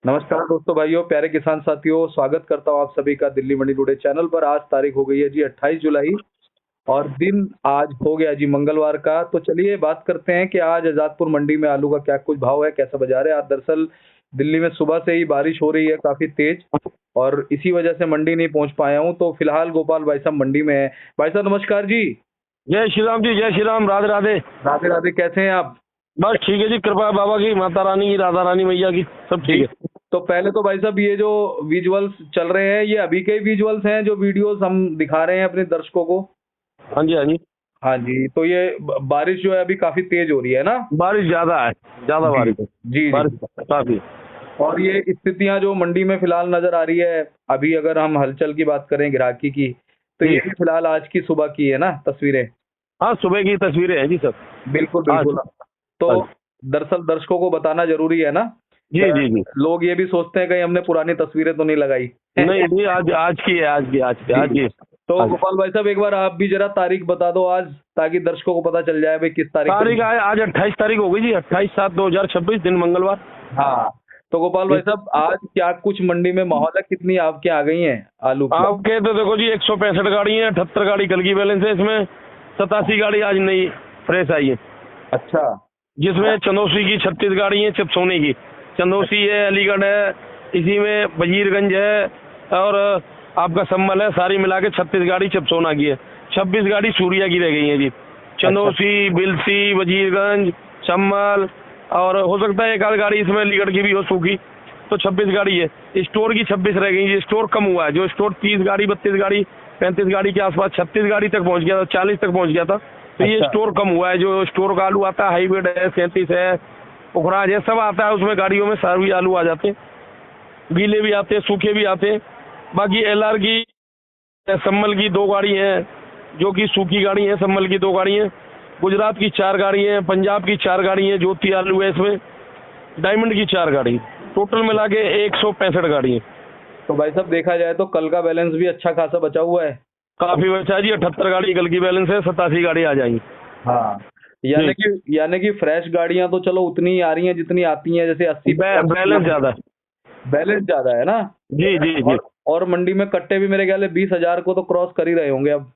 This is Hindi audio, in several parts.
नमस्कार दोस्तों, भाइयों, प्यारे किसान साथियों, स्वागत करता हूँ आप सभी का दिल्ली मंडी टुडे चैनल पर। आज तारीख हो गई है जी 28 जुलाई और दिन आज हो गया जी मंगलवार का। तो चलिए बात करते हैं कि आज आजादपुर मंडी में आलू का क्या कुछ भाव है, कैसा बाजार है। आज दरअसल दिल्ली में सुबह से ही बारिश हो रही है काफी तेज और इसी वजह से मंडी नहीं पहुंच पाया हूं। तो फिलहाल गोपाल भाई साहब मंडी में है। भाई साहब नमस्कार जी। जय श्री राम जी, जय श्री राम, राधे राधे। राधे राधे, कैसे हैं आप? बस ठीक है जी, कृपा है बाबा की, माता रानी की, राधा रानी मैया की, सब ठीक है। तो पहले तो भाई साहब ये जो विजुअल्स चल रहे हैं, ये अभी के विजुअल्स हैं जो वीडियोस हम दिखा रहे हैं अपने दर्शकों को? हाँ जी, हाँ जी। हाँ जी, तो ये बारिश जो है अभी काफी तेज हो रही है ना? बारिश ज्यादा है, ज्यादा जी बारिश है। जी बारिश जी। काफी। और ये स्थितियां जो मंडी में फिलहाल नजर आ रही है, अभी अगर हम हलचल की बात करें ग्राहकी की, तो जी ये भी फिलहाल आज की सुबह की है ना तस्वीरें? हाँ, सुबह की तस्वीरें हैं जी सब। बिल्कुल आज बिल्कुल। तो आज दरअसल दर्शकों को बताना जरूरी है ना। जी जी जी। लोग ये भी सोचते हैं कहीं हमने पुरानी तस्वीरें तो नहीं लगाई। नहीं जी, आज आज की है, आज की, आज की, आज की। तो आज गोपाल भाई साहब एक बार आप भी जरा तारीख बता दो आज, ताकि दर्शकों को पता चल जाए भाई किस तारीख तारीख आज 28 तारीख हो गई जी, 28/7/2026, दिन मंगलवार। हाँ। तो गोपाल भाई साहब आज क्या कुछ मंडी में माहौल है, कितनी आपके आ गई हैं आलू की? आपके तो देखो जी 165 गाड़ी है, 78 गाड़ी कल की बैलेंस है इसमें, 87 गाड़ी आज नई फ्रेश आई है, अच्छा। जिसमें चंदौसी की 36 गाड़ी है, चिपसोने की चंदौसी है, अलीगढ़ है, इसी में वजीरगंज है, और आपका संभल है, सारी मिला के 36 गाड़ी चिपसोना की है, 26 गाड़ी सूर्या की रह गई है जी। चंदौसी, बिलसी, वजीरगंज, संभल, और हो सकता है एक आध गाड़ी इसमें अलीगढ़ की भी हो सूखी, तो 26 गाड़ी है। स्टोर की 26 रह गई जी। स्टोर कम हुआ है, जो स्टोर 30 गाड़ी, 32 गाड़ी, 35 गाड़ी के आसपास, 36 गाड़ी तक पहुंच गया था, 40 तक पहुंच गया था, तो ये अच्छा। स्टोर कम हुआ है। जो स्टोर का आलू आता है, हाईब्रिड है, 37 है, पुखराज है, सब आता है उसमें, गाड़ियों में सारे आलू आ जाते हैं, गीले भी आते हैं, सूखे भी आते हैं। बाकी एलआर की, संभल की 2 गाड़ी हैं, जो कि सूखी गाड़ी है, संभल की 2 गाड़ी हैं, गुजरात की 4 गाड़ी हैं, पंजाब की 4 गाड़ी हैं, ज्योति आलू है इसमें, डायमंड की 4 गाड़ी, टोटल मिला के 165 गाड़ी है। तो भाई साहब देखा जाए तो कल का बैलेंस भी अच्छा खासा बचा हुआ है। काफी बचा है जी, 78 गाड़ी कल की बैलेंस है, 87 गाड़ी आ जाएंगी। हाँ। यानी कि फ्रेश गाड़ियां तो चलो उतनी ही आ रही हैं जितनी आती हैं, जैसे 80 बैलेंस ज्यादा है। बैलेंस ज्यादा है ना? जी जी जी। और मंडी में कट्टे भी मेरे ख्याल 20,000 को तो क्रॉस कर ही रहे होंगे अब।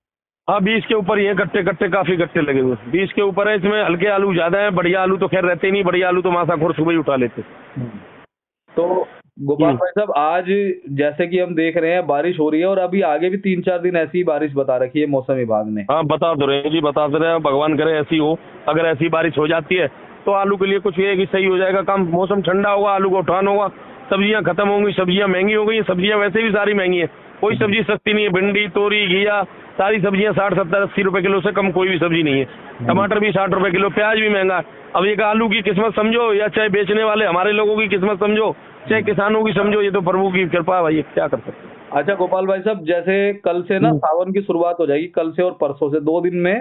हाँ, 20 के ऊपर ही है, कट्टे कट्टे काफी कट्टे लगे हुए, 20 के ऊपर है। इसमें हल्के आलू ज्यादा है, बढ़िया आलू तो खैर रहते ही नहीं, बढ़िया आलू तो मासाखोर सुबह ही उठा लेते। तो गोपाल भाई साहब आज जैसे कि हम देख रहे हैं बारिश हो रही है और अभी आगे भी 3-4 दिन ऐसी ही बारिश बता रखी है मौसम विभाग ने। हाँ, बता तो रहे हैं जी, बता तो रहे हैं, भगवान करे ऐसी हो। अगर ऐसी बारिश हो जाती है तो आलू के लिए कुछ ये है कि सही हो जाएगा काम, मौसम ठंडा होगा, आलू का उठान होगा, सब्जियां खत्म होंगी, सब्जियां महंगी हो गई, सब्जियां वैसे भी सारी महंगी है, कोई सब्जी सस्ती नहीं है। भिंडी, तोरी, घिया, सारी सब्जियां 60, 70, 80 रुपए किलो से कम कोई भी सब्जी नहीं है। टमाटर भी 60 रुपए किलो, प्याज भी महंगा। अब एक आलू की किस्मत समझो, या चाहे बेचने वाले हमारे लोगों की किस्मत समझो, चाहे किसानों की समझो, ये तो प्रभु की कृपा है भाई, क्या कर सकते हैं। अच्छा गोपाल भाई साहब, जैसे कल से ना सावन की शुरुआत हो जाएगी, कल से और परसों से 2 दिन में।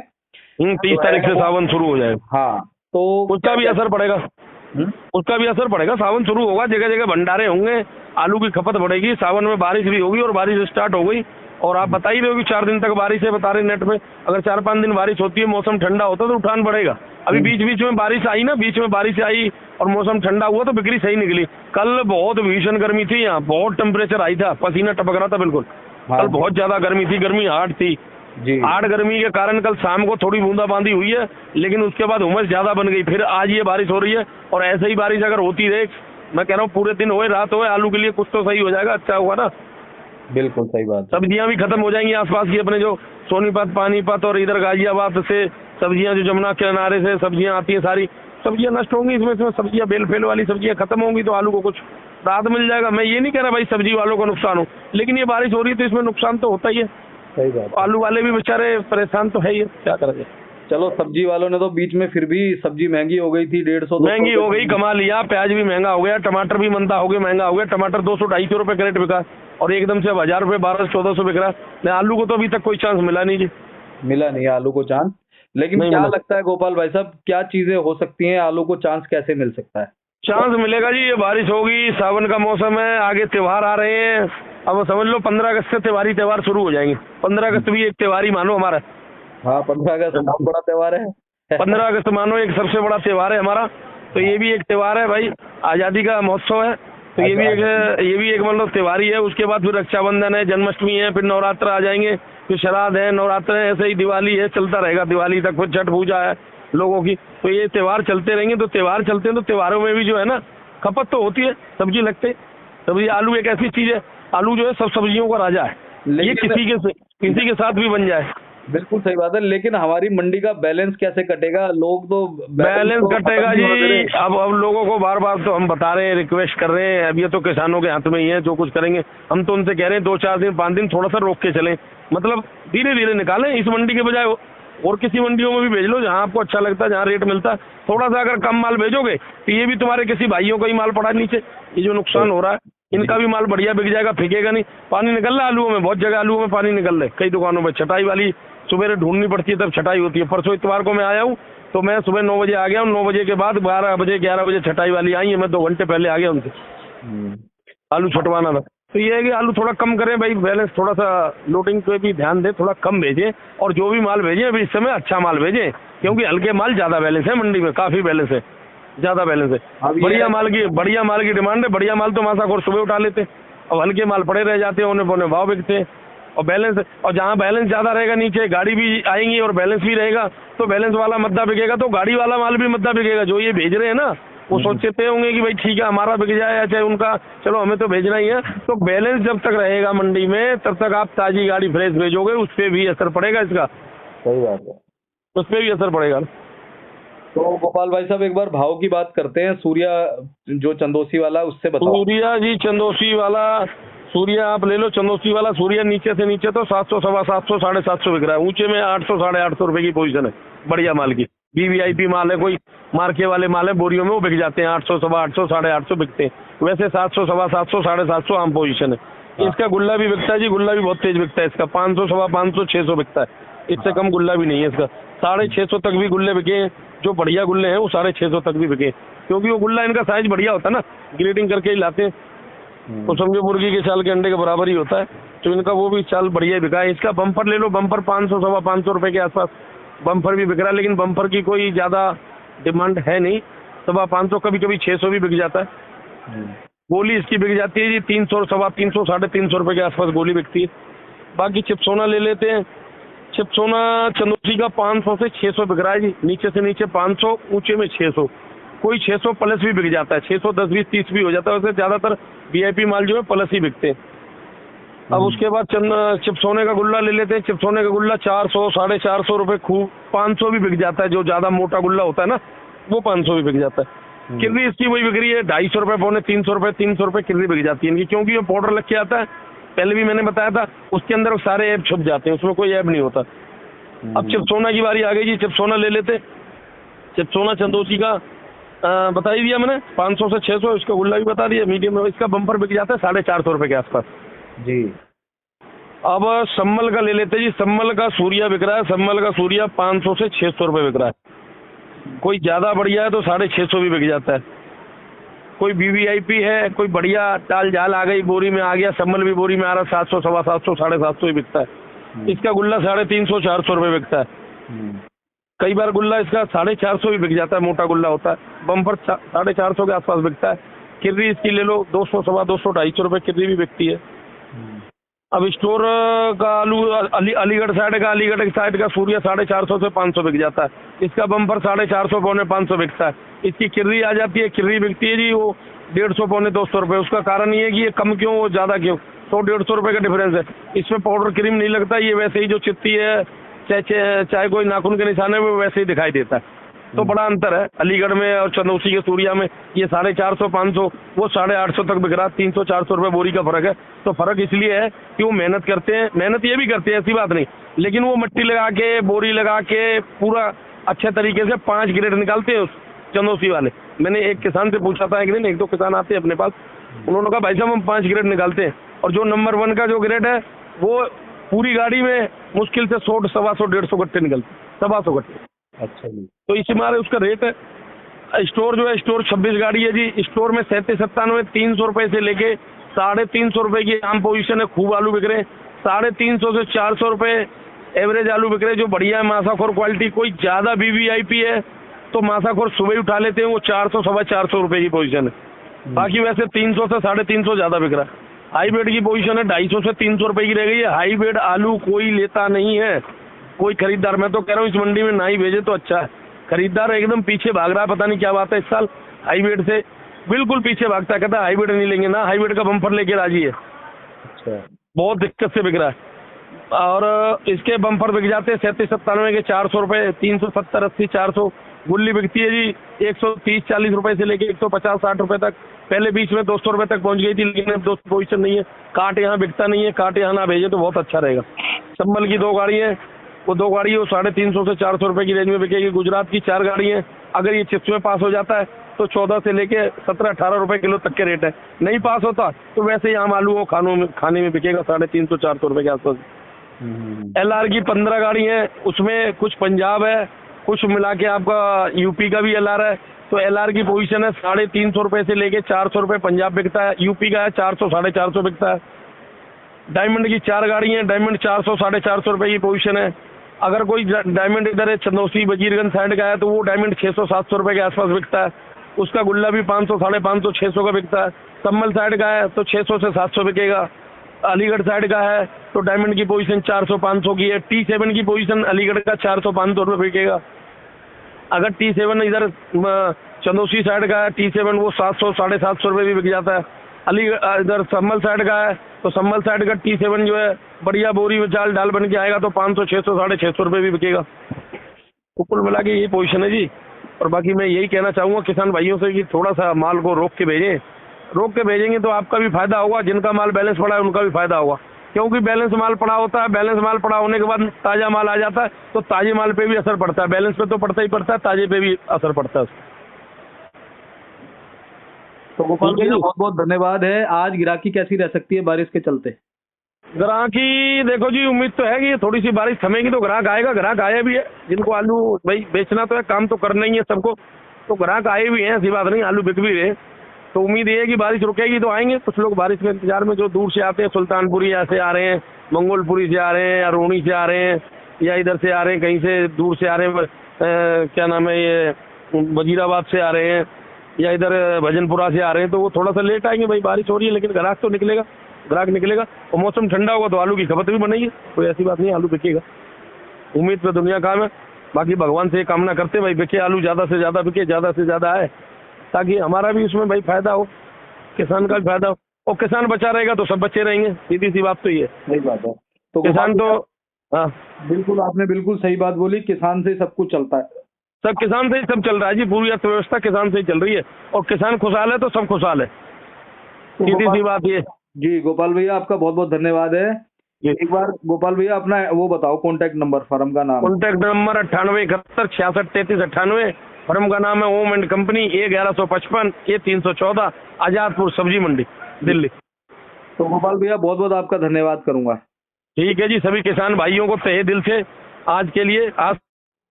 30 तारीख से सावन शुरू हो जाएगा। हाँ। तो उसका भी असर पड़ेगा, हम्म? उसका भी असर पड़ेगा। सावन शुरू होगा, जगह जगह भंडारे होंगे, आलू की खपत बढ़ेगी, सावन में बारिश भी होगी, और बारिश स्टार्ट हो गई। और आप बता ही रहे हो कि 4 दिन तक बारिश है, बता रहे नेट पे। अगर 4-5 दिन बारिश होती है, मौसम ठंडा होता है, तो उठान बढ़ेगा। अभी बीच बीच में बारिश आई ना, बीच में बारिश आई और मौसम ठंडा हुआ तो बिक्री सही निकली। कल बहुत भीषण गर्मी थी, यहाँ बहुत टेम्परेचर आई था, पसीना टपक रहा था बिल्कुल। कल बहुत ज्यादा गर्मी थी, गर्मी हार्ड थी जी। 8 गर्मी के कारण कल शाम को थोड़ी बूंदाबांदी हुई है, लेकिन उसके बाद उमस ज्यादा बन गई। फिर आज ये बारिश हो रही है, और ऐसे ही बारिश अगर होती रहे, मैं कह रहा हूँ पूरे दिन होए रात होए, आलू के लिए कुछ तो सही हो जाएगा, अच्छा होगा ना। बिल्कुल सही बात। सब्जियां भी खत्म हो जाएंगी आसपास की, अपने जो सोनीपत, पानीपत और इधर गाजियाबाद से सब्जियां, जो जमुना के किनारे से सब्जियां आती हैं, सारी सब्जियां नष्ट होंगी। इसमें सब्जियां, बेल फेल वाली सब्जियां खत्म होंगी, तो आलू को कुछ राहत मिल जाएगा। मैं ये नहीं कह रहा भाई सब्जी वालों को नुकसान हो, लेकिन ये बारिश हो रही है तो इसमें नुकसान तो होता ही है। सही बात। आलू वाले भी बेचारे परेशान तो है ही है, क्या करेंगे। चलो सब्जी वालों ने तो बीच में फिर भी सब्जी महंगी हो गई थी, 150 महंगी हो गई, कमा लिया। प्याज भी महंगा हो गया, टमाटर भी मंदा हो गया, महंगा हो गया। टमाटर 200-250 रुपए कैरेट बिका, और एकदम से अब 1000 रुपए, 1200-1400 बिक रहा है। आलू को तो अभी तक कोई चांस मिला नहीं जी। मिला नहीं है आलू को चांस। लेकिन क्या लगता है गोपाल भाई साहब, क्या चीजें हो सकती हैं, आलू को चांस कैसे मिल सकता है? चांस मिलेगा जी, ये बारिश होगी, सावन का मौसम है, आगे त्योहार आ रहे हैं। अब समझ लो 15 अगस्त से त्योहार शुरू हो जाएंगे। 15 अगस्त भी एक त्योहार ही मानो हमारा। हाँ, 15 अगस्त बहुत बड़ा त्योहार है। 15 अगस्त मानो एक सबसे बड़ा त्योहार है हमारा, तो ये भी एक त्योहार है भाई, आज़ादी का महोत्सव है। तो ये भी एक मतलब त्योहार ही है। उसके बाद फिर रक्षाबंधन है, जन्माष्टमी है, फिर नवरात्र आ जाएंगे, फिर श्राद्ध है, नवरात्र है, ऐसे ही दिवाली है, चलता रहेगा दिवाली तक। फिर छठ पूजा है लोगों की। तो ये त्योहार चलते रहेंगे। तो त्योहार चलते हैं तो त्योहारों में भी जो है ना खपत तो होती है, सब्जी लगते। सब्जी आलू एक ऐसी चीज है, आलू जो है सब सब्जियों का राजा है। ये किसी के साथ भी बन जाए। बिल्कुल सही बात है, लेकिन हमारी मंडी का बैलेंस कैसे कटेगा? लोग तो बैलेंस तो कटेगा खत्म नहीं होने दे जी। रहे। अब लोगों को बार बार तो हम बता रहे हैं, रिक्वेस्ट कर रहे हैं। अब ये तो किसानों के हाथ में ही है, जो कुछ करेंगे। हम तो उनसे कह रहे हैं 2-4 दिन 5 दिन थोड़ा सा रोक के चलें, मतलब धीरे धीरे निकालें। इस मंडी के बजाय और किसी मंडियों में भी भेज लो जहाँ आपको अच्छा लगता है, जहाँ रेट मिलता है। थोड़ा सा अगर कम माल भेजोगे तो ये भी तुम्हारे किसी भाइयों का ही माल पड़ा है नीचे। ये जो नुकसान हो रहा है, इनका भी माल बढ़िया बिक जाएगा, फेंकेगा नहीं। पानी निकल रहा है आलूओं में, बहुत जगह आलूओं में पानी निकल रहा है। कई दुकानों में छटाई वाली सुबह ढूंढनी पड़ती है, तब छटाई होती है। परसों इतवार को मैं आया हूँ, तो मैं सुबह 9 बजे आ गया हूँ। 9 बजे के बाद 12 बजे 11 बजे छटाई वाली आई है। मैं 2 घंटे पहले आ गया उनसे, आलू छटवाना था। तो ये है कि आलू थोड़ा कम करें भाई, बैलेंस थोड़ा सा लोडिंग पे भी ध्यान दें, थोड़ा कम भेजें। और जो भी माल भेजें अभी इस समय अच्छा माल भेजें, क्योंकि हल्के माल ज़्यादा बैलेंस है मंडी में, काफ़ी बैलेंस है, ज़्यादा बैलेंस है। बढ़िया माल की डिमांड है। बढ़िया माल तो मासाखोर सुबह उठा लेते हैं, अब हल्के माल पड़े रह जाते हैं, उन्हें पौने भाव बिकते हैं। और बैलेंस, और जहाँ बैलेंस ज़्यादा रहेगा नीचे गाड़ी भी आएंगी और बैलेंस भी रहेगा, तो बैलेंस वाला मद्दा बिकेगा, तो गाड़ी वाला माल भी मद्दा बिकेगा। जो ये भेज रहे हैं ना, वो सोचते होंगे कि भाई ठीक है हमारा बिक जाए या चाहे उनका, चलो हमें तो भेजना ही है। तो बैलेंस जब तक रहेगा मंडी में, तब तक आप ताज़ी गाड़ी फ्रेश भेजोगे, उस पर भी असर पड़ेगा इसका। सही बात है, उस पर भी असर पड़ेगा। तो गोपाल भाई साहब एक बार भाव की बात करते हैं। सूर्या जो चंदोसी वाला, उससे बताओ। सूर्या जी, चंदोसी वाला सूर्या आप ले लो। चंदोसी वाला सूर्या नीचे से नीचे तो 700, 750, 750 बिक रहा है। ऊंचे में 800, 850 रुपए की पोजीशन है बढ़िया माल की। वीवीआईपी माल है, कोई मार्के वाले माल है, बोरियों में वो बिक जाते हैं 800, 850, 850 बिकते हैं। वैसे 700, 750, 750 आम पोजीशन है। इसका गुल्ला भी बिकता है जी, गुल्ला भी बहुत तेज बिकता है इसका। 500, 550, 600 बिकता है। इससे कम गुल्ला भी नहीं है इसका। 650 तक भी गुल्ले बिके हैं। जो बढ़िया गुल्ले हैं वो 650 तक भी बिके, क्योंकि वो गुल्ला इनका साइज बढ़िया होता है ना, ग्रेडिंग करके ही लाते हैं। तो समझो मुर्गी के चाल के अंडे के बराबर ही होता है। तो इनका वो भी चाल बढ़िया बिका है। इसका बम्पर ले लो, बम्पर 500, 550 रुपए के आसपास बम्पर भी बिक रहा है, लेकिन बम्पर की कोई ज़्यादा डिमांड है नहीं। 550, कभी कभी 600 भी बिक जाता है। गोली इसकी बिक जाती है जी 300, 350, 350 रुपए के आसपास गोली बिकती है। बाकी चिपसोना ले लेते हैं। चिपसोना चंदोसी का 500 से 600 बिक रहा है जी, नीचे से नीचे 500, ऊंचे में 600, कोई 600 प्लस भी बिक जाता है। 610, 20, 30 भी हो जाता है। वैसे ज़्यादातर वीआईपी माल जो है प्लस ही बिकते हैं। अब उसके बाद चिपसोने का गुल्ला ले लेते हैं। चिपसोने का गुल्ला 400, 450 रुपए खूब, 500 भी बिक जाता है। जो ज़्यादा मोटा गुल्ला होता है ना, वो 500 भी बिक जाता है। किर्री इसकी वही बिक रही है 250 रुपए, पौने 300 रुपए, 300 रुपए किर्री बिक जाती है इनकी, क्योंकि ये पाउडर लग के आता है। पहले भी मैंने बताया था, उसके अंदर सारे ऐप छुप जाते हैं, उसमें कोई ऐप नहीं होता। अब चिपसोना की बारी आ गई जी, चिपसोना ले लेते। चिपसोना चंदोसी का बता ही दिया मैंने, 500 से 600। इसका गुल्ला भी बता दिया मीडियम में। इसका बम्पर बिक जाता है 450 रुपए के आसपास जी। अब सम्मल का ले लेते जी। सम्मल का सूर्या बिक रहा है। सम्मल का सूर्या 500 से 600 रुपए बिक रहा है। कोई ज़्यादा बढ़िया है तो 650 भी बिक जाता है। कोई वीवीआईपी है, कोई बढ़िया टाल जाल आ गई, बोरी में आ गया, सम्मल भी बोरी में आ रहा है, 700, 750, 750 ही बिकता है। इसका गुल्ला 350, 400 रुपए बिकता है। कई बार गुल्ला इसका 450 भी बिक जाता है, मोटा गुल्ला होता है। बम्पर 450 के आसपास बिकता है। किर्री इसकी ले लो 200, 250, 250 रुपए किर्री भी बिकती है। अब स्टोर का आलू अलीगढ़ साइड का सूर्या 450 से 500 बिक जाता है। इसका बम्पर 450, पौने 500 बिकता है। इसकी किर्री आ जाती है, किर्री बिकती है जी वो 150, पौने 200 रुपए। उसका कारण ये है कि ये कम क्यों, वो ज़्यादा क्यों, 100-150 रुपए का डिफरेंस है। इसमें पाउडर क्रीम नहीं लगता, ये वैसे ही जो चित्ती है, चाहे कोई नाखून के निशान है, वो वैसे ही दिखाई देता है। तो बड़ा अंतर है अलीगढ़ में और चंदौसी के सूर्या में। ये 450, 500, वो 850 तक बिक रहा है। 300, 400 रुपए बोरी का फर्क है। तो फर्क इसलिए है कि वो मेहनत करते हैं, मेहनत ये भी करते हैं, ऐसी बात नहीं, लेकिन वो मिट्टी लगा के, बोरी लगा के पूरा अच्छे तरीके से 5 ग्रेड निकालते हैं चंदौसी वाले। मैंने एक किसान से पूछा था एक दिन, 1-2 किसान आते हैं अपने पास, उन्होंने कहा भाई साहब हम 5 ग्रेड निकालते हैं, और जो नंबर 1 का जो ग्रेड है वो पूरी गाड़ी में मुश्किल से 100, 125, 150 गट्टे निकलते, 125 गट्टे। अच्छा जी। तो इसी मारे उसका रेट है। स्टोर जो है, स्टोर 26 गाड़ी है जी। स्टोर में 37, 97, 300 रुपए से लेके 350 रुपए की आम पोजीशन है। खूब आलू बिक रहे हैं 350 से 400 रुपए एवरेज आलू बिक रहे हैं, जो बढ़िया है मासाखोर क्वालिटी। कोई ज़्यादा वीवीआईपी है तो मासाखोर सुबह ही उठा लेते हैं, वो 400, 425 रुपए की पोजीशन है। बाकी वैसे 300 से 350 ज्यादा बिक रहा है। हाईब्रिड की पोजीशन है 250 से 300 रुपए की रह गई है। हाईब्रिड आलू कोई लेता नहीं है, कोई खरीदार। मैं तो कह रहा हूँ इस मंडी में ना ही भेजे तो अच्छा है। खरीदार एकदम पीछे भाग रहा है, पता नहीं क्या बात है इस साल। हाईब्रिड से बिल्कुल पीछे भागता है, कहता है हाईब्रिड नहीं लेंगे ना, हाईब्रिड का बम्पर लेके राजी है। अच्छा। बहुत दिक्कत से बिक रहा है। और इसके बम्पर बिक जाते हैं 37-97 के 400 रुपए, 370-80, 400। गुल्ली बिकती है जी 130-40 रुपए से लेके 150-60 रुपए तक। पहले बीच में 200 रुपए तक पहुंच गई थी, लेकिन अब 200 पोजीशन नहीं है। काट यहाँ बिकता नहीं है, काट यहाँ ना भेजे तो बहुत अच्छा रहेगा। संभल की 2 गाड़ी है, वो 2 गाड़ी वो 350 से 400 रुपए की रेंज में बिकेगी। गुजरात की 4 गाड़ी है। अगर ये चिप्स में पास हो जाता है तो 14 से लेके 17-18 रुपए किलो तक के रेट है। नहीं पास होता तो वैसे ही आम आलू वो खाने में बिकेगा 350-400 रुपए के आसपास। LR की 15 गाड़ी है, उसमें कुछ पंजाब है, कुछ मिला के आपका यूपी का भी LR है। तो LR की पोजीशन है 350 रुपए से लेके 400 रुपए पंजाब बिकता है। यूपी का है 400-450 बिकता है। डायमंड की 4 गाड़ी है, डायमंड 400-450 रुपए की पोजीशन है। अगर कोई डायमंड इधर है चंदौसी वजीरगंज साइड का है तो वो डायमंड 600-700 रुपए के आसपास बिकता है। उसका गुल्ला भी 500-550, 600 का बिकता है। संभल साइड का है तो 600 से 700 बिकेगा। अलीगढ़ साइड का है तो डायमंड की पोजीशन 400-500 की है। T7 की पोजीशन अलीगढ़ का 400-500 रुपए बिकेगा। अगर T7 इधर चंदौसी साइड का है, T7 वो 700-750 रुपए भी बिक जाता है। अलीगढ़ इधर संभल साइड का है तो संभल साइड का T7 जो है बढ़िया बोरी में चाल डाल बन के आएगा तो 500, 600, 650 रुपए भी बिकेगा। तो कुल मिला के ये पोजीशन है जी। और बाकी मैं यही कहना चाहूँगा किसान भाइयों से कि थोड़ा सा माल को रोक के भेजें। रोक के भेजेंगे तो आपका भी फायदा होगा, जिनका माल बैलेंस पड़ा है उनका भी फायदा होगा। क्योंकि बैलेंस माल पड़ा होता है, बैलेंस माल पड़ा होने के बाद ताज़ा माल आ जाता है तो ताजे माल पे भी असर पड़ता है। बैलेंस पे तो पड़ता ही पड़ता है, ताजे पे भी असर पड़ता है। तो गोपाल भैया बहुत बहुत धन्यवाद है। आज गिराकी कैसी रह सकती है बारिश के चलते? ग्राहकी देखो जी, उम्मीद तो है कि थोड़ी सी बारिश थमेगी तो ग्राहक आएगा। ग्राहक आया भी है, जिनको आलू भाई बेचना तो है, काम तो करना ही है सबको। तो ग्राहक आए भी हैं, ऐसी बात नहीं, आलू बिक भी रहे। तो उम्मीद ये है कि बारिश रुकेगी तो आएंगे। कुछ लोग बारिश के इंतजार में जो दूर से आते हैं, सुल्तानपुरी से आ रहे हैं, मंगोलपुरी से आ रहे हैं, या रोणी से आ रहे हैं, या इधर से आ रहे हैं, कहीं से दूर से आ रहे हैं, क्या नाम है ये वजीराबाद से आ रहे हैं, या इधर भजनपुरा से आ रहे हैं। तो वो थोड़ा सा लेट आएंगे, भाई बारिश हो रही है, लेकिन ग्राहक तो निकलेगा, ग्राहक निकलेगा। और मौसम ठंडा होगा तो आलू की खपत भी बनेगी। कोई ऐसी बात नहीं, आलू बिकेगा। उम्मीद पे दुनिया काम है। बाकी भगवान से कामना करते भाई बिके आलू, ज़्यादा से ज़्यादा बिके, ज़्यादा से ज़्यादा आए, ताकि हमारा भी उसमें भाई फायदा हो, किसान का भी फायदा हो। और किसान बचा रहेगा तो सब बचे रहेंगे, सीधी सी बात तो ये है। सही बात है। तो किसान तो हाँ बिल्कुल, आपने बिल्कुल सही बात बोली। किसान से सब कुछ चलता है, सब किसान से ही सब चल रहा है जी। पूरी अर्थव्यवस्था किसान से ही चल रही है, और किसान खुशहाल है तो सब खुशहाल है, सीधी सी बात ये। जी गोपाल भैया, आपका बहुत बहुत धन्यवाद है। एक बार गोपाल भैया अपना वो बताओ, कॉन्टैक्ट नंबर, फर्म का नाम। Contact number 9871663398। फर्म का नाम है ohm and company, A1155 A314, Azadpur सब्जी मंडी, दिल्ली। तो गोपाल भैया बहुत बहुत आपका धन्यवाद करूंगा। ठीक है जी, सभी किसान भाइयों को तहे दिल से आज के लिए आज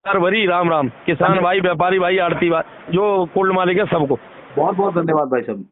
भरी राम राम। किसान भाई, व्यापारी भाई, आड़ती भाई, जो कोल्ड मालिक है, सबको बहुत बहुत धन्यवाद भाई साहब।